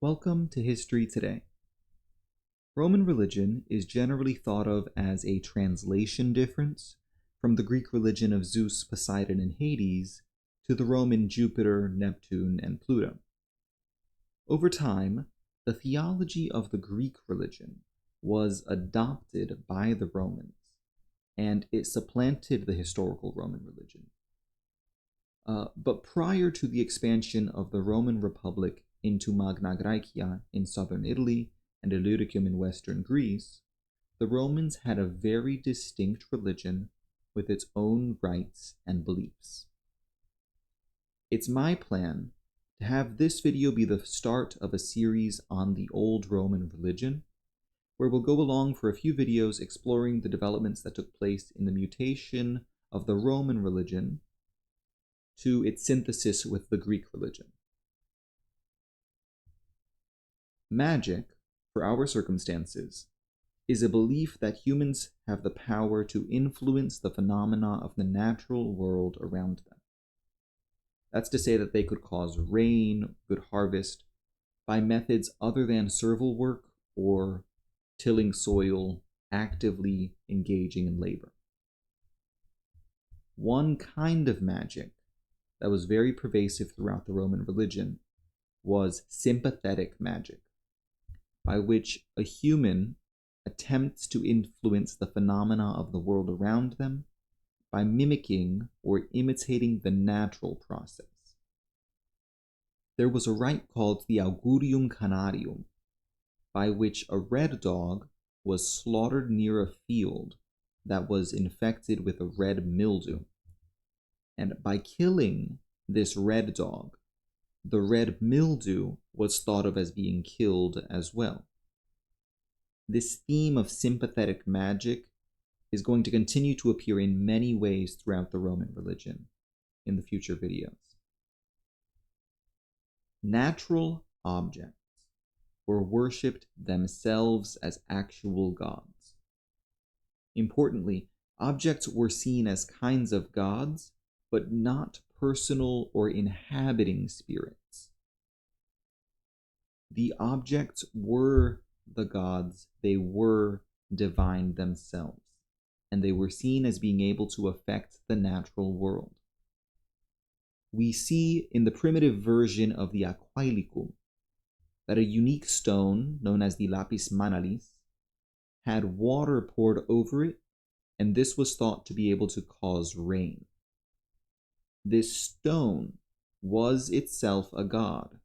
Welcome to History Today. Roman religion is generally thought of as a translation difference from the Greek religion of Zeus, Poseidon, and Hades to the Roman Jupiter, Neptune, and Pluto. Over time, the theology of the Greek religion was adopted by the Romans, and it supplanted the historical Roman religion. But prior to the expansion of the Roman Republic into Magna Graecia in southern Italy and Illyricum in western Greece, the Romans had a very distinct religion with its own rites and beliefs. It's my plan to have this video be the start of a series on the old Roman religion, where we'll go along for a few videos exploring the developments that took place in the mutation of the Roman religion to its synthesis with the Greek religion. Magic, for our circumstances, is a belief that humans have the power to influence the phenomena of the natural world around them. That's to say that they could cause rain, good harvest, by methods other than serval work or tilling soil, actively engaging in labor. One kind of magic that was very pervasive throughout the Roman religion was sympathetic magic, by which a human attempts to influence the phenomena of the world around them by mimicking or imitating the natural process. There was a rite called the Augurium Canarium, by which a red dog was slaughtered near a field that was infected with a red mildew. And by killing this red dog, the red mildew was thought of as being killed as well. This theme of sympathetic magic is going to continue to appear in many ways throughout the Roman religion in the future videos. Natural objects were worshipped themselves as actual gods. Importantly, objects were seen as kinds of gods, but not personal or inhabiting spirits. The objects were the gods, they were divine themselves, and they were seen as being able to affect the natural world. We see in the primitive version of the Aquilicum that a unique stone, known as the lapis manalis, had water poured over it, and this was thought to be able to cause rain. This stone was itself a god,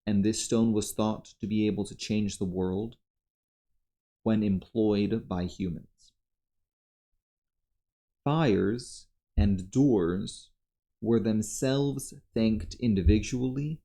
and this stone was thought to be able to change the world when employed by humans. Fires and doors were themselves thanked individually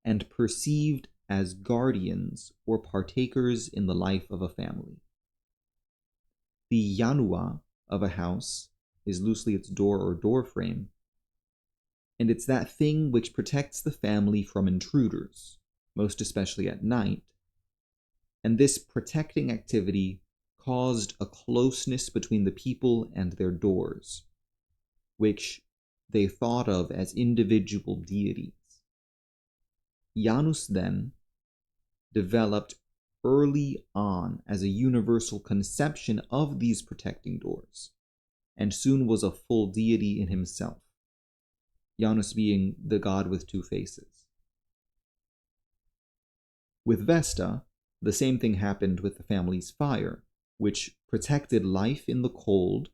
and perceived as guardians or partakers in the life of a family. The janua of a house is loosely its door or door frame, and it's that thing which protects the family from intruders, most especially at night. And this protecting activity caused a closeness between the people and their doors, which they thought of as individual deities. Janus then developed early on as a universal conception of these protecting doors, and soon was a full deity in himself, Janus being the god with two faces. With Vesta, the same thing happened with the family's fire, which protected life in the cold,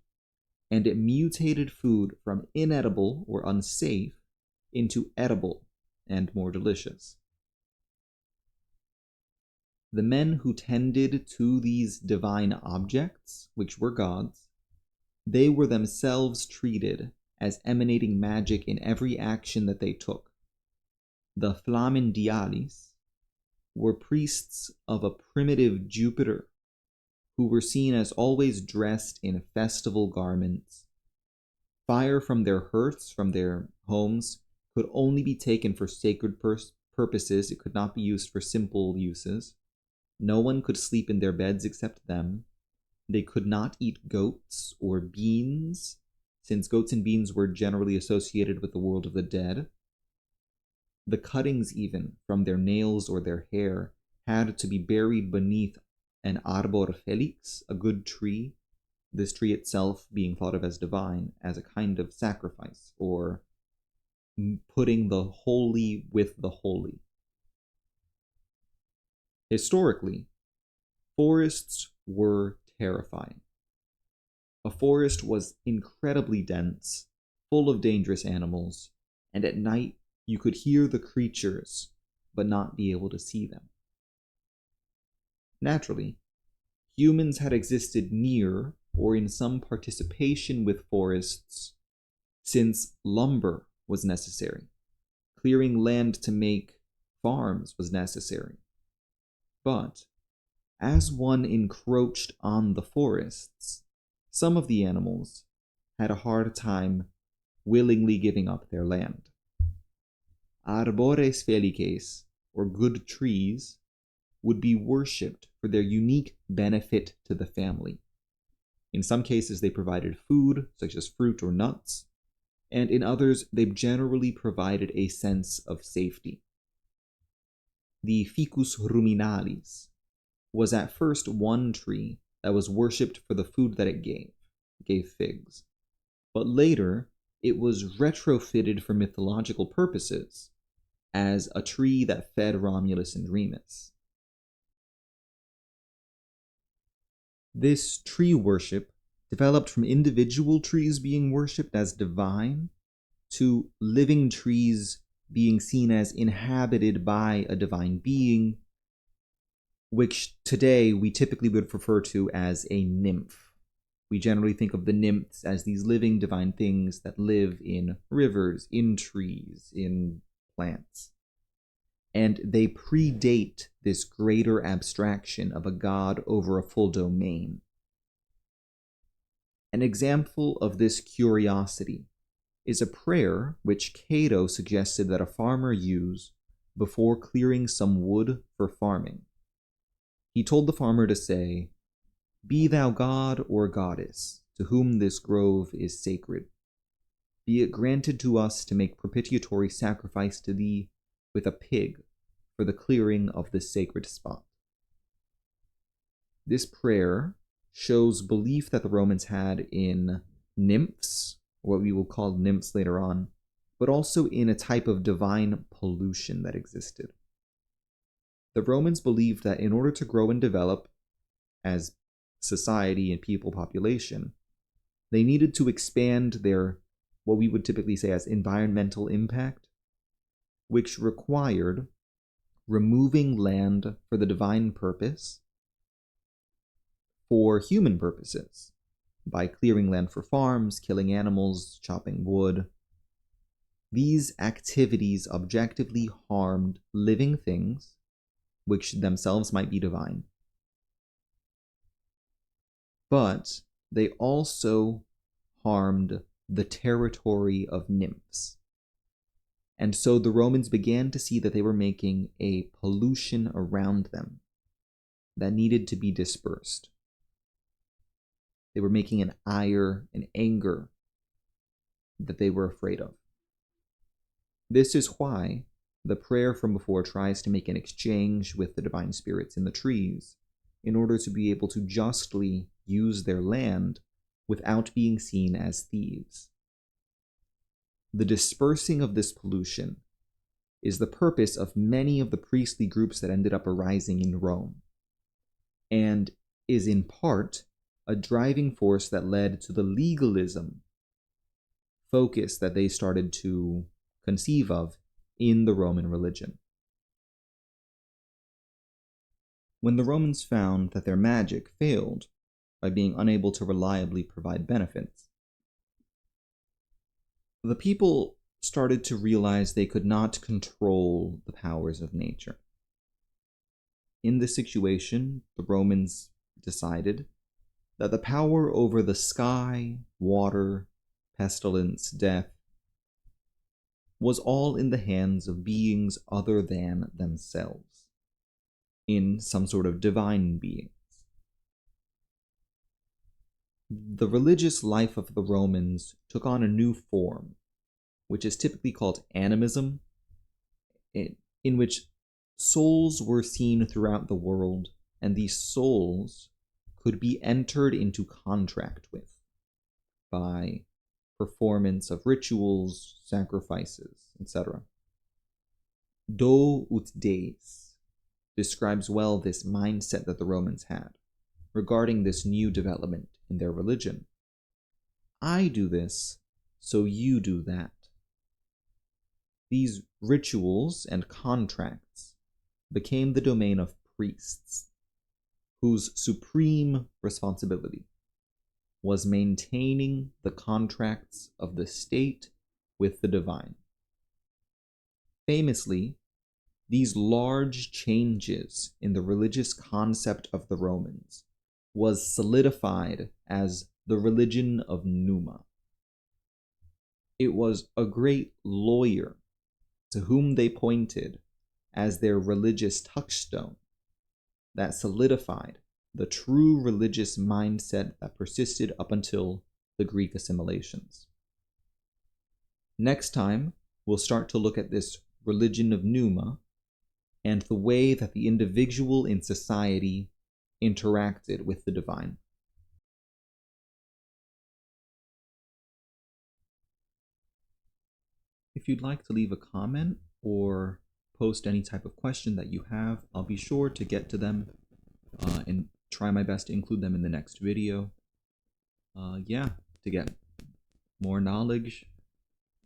and it mutated food from inedible or unsafe into edible and more delicious. The men who tended to these divine objects, which were gods, they were themselves treated as emanating magic in every action that they took. The Flamindialis were priests of a primitive Jupiter who were seen as always dressed in festival garments. Fire from their hearths, from their homes, could only be taken for sacred purposes. It could not be used for simple uses. No one could sleep in their beds except them. They could not eat goats or beans, since goats and beans were generally associated with the world of the dead. The cuttings, even from their nails or their hair, had to be buried beneath an arbor felix, a good tree, this tree itself being thought of as divine, as a kind of sacrifice, or putting the holy with the holy. Historically, forests were terrifying. A forest was incredibly dense, full of dangerous animals, and at night you could hear the creatures, but not be able to see them. Naturally, humans had existed near or in some participation with forests since lumber was necessary. Clearing land to make farms was necessary. But as one encroached on the forests, some of the animals had a hard time willingly giving up their land. Arbores felices, or good trees, would be worshipped for their unique benefit to the family. In some cases, they provided food, such as fruit or nuts, and in others, they generally provided a sense of safety. The Ficus ruminalis was at first one tree that was worshipped for the food that it gave figs. But later, it was retrofitted for mythological purposes as a tree that fed Romulus and Remus. This tree worship developed from individual trees being worshipped as divine to living trees being seen as inhabited by a divine being, which today we typically would refer to as a nymph. We generally think of the nymphs as these living divine things that live in rivers, in trees, in plants. And they predate this greater abstraction of a god over a full domain. An example of this curiosity is a prayer which Cato suggested that a farmer use before clearing some wood for farming. He told the farmer to say, "Be thou god or goddess, to whom this grove is sacred. Be it granted to us to make propitiatory sacrifice to thee with a pig for the clearing of this sacred spot." This prayer shows belief that the Romans had in nymphs, what we will call nymphs later on, but also in a type of divine pollution that existed. The Romans believed that in order to grow and develop as society and people population, they needed to expand their, what we would typically say as environmental impact, which required removing land for the divine purpose for human purposes, by clearing land for farms, killing animals, chopping wood. These activities objectively harmed living things, which themselves might be divine, but they also harmed the territory of nymphs. And so the Romans began to see that they were making a pollution around them that needed to be dispersed. They were making an ire, an anger that they were afraid of. This is why the prayer from before tries to make an exchange with the divine spirits in the trees in order to be able to justly use their land without being seen as thieves. The dispersing of this pollution is the purpose of many of the priestly groups that ended up arising in Rome, and is in part a driving force that led to the legalism focus that they started to conceive of in the Roman religion. When the Romans found that their magic failed by being unable to reliably provide benefits, the people started to realize they could not control the powers of nature. In this situation, the Romans decided that the power over the sky, water, pestilence, death, was all in the hands of beings other than themselves, in some sort of divine beings. The religious life of the Romans took on a new form, which is typically called animism, in which souls were seen throughout the world, and these souls could be entered into contract with by performance of rituals, sacrifices, etc. Do ut deis describes well this mindset that the Romans had regarding this new development in their religion. I do this, so you do that. These rituals and contracts became the domain of priests, whose supreme responsibility was maintaining the contracts of the state with the divine. Famously, these large changes in the religious concept of the Romans was solidified as the religion of Numa. It was a great lawyer to whom they pointed as their religious touchstone that solidified the true religious mindset that persisted up until the Greek assimilations. Next time, we'll start to look at this religion of Numa and the way that the individual in society interacted with the divine. If you'd like to leave a comment or post any type of question that you have, I'll be sure to get to them and try my best to include them in the next video. To get more knowledge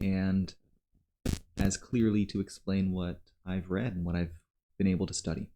and as clearly to explain what I've read and what I've been able to study.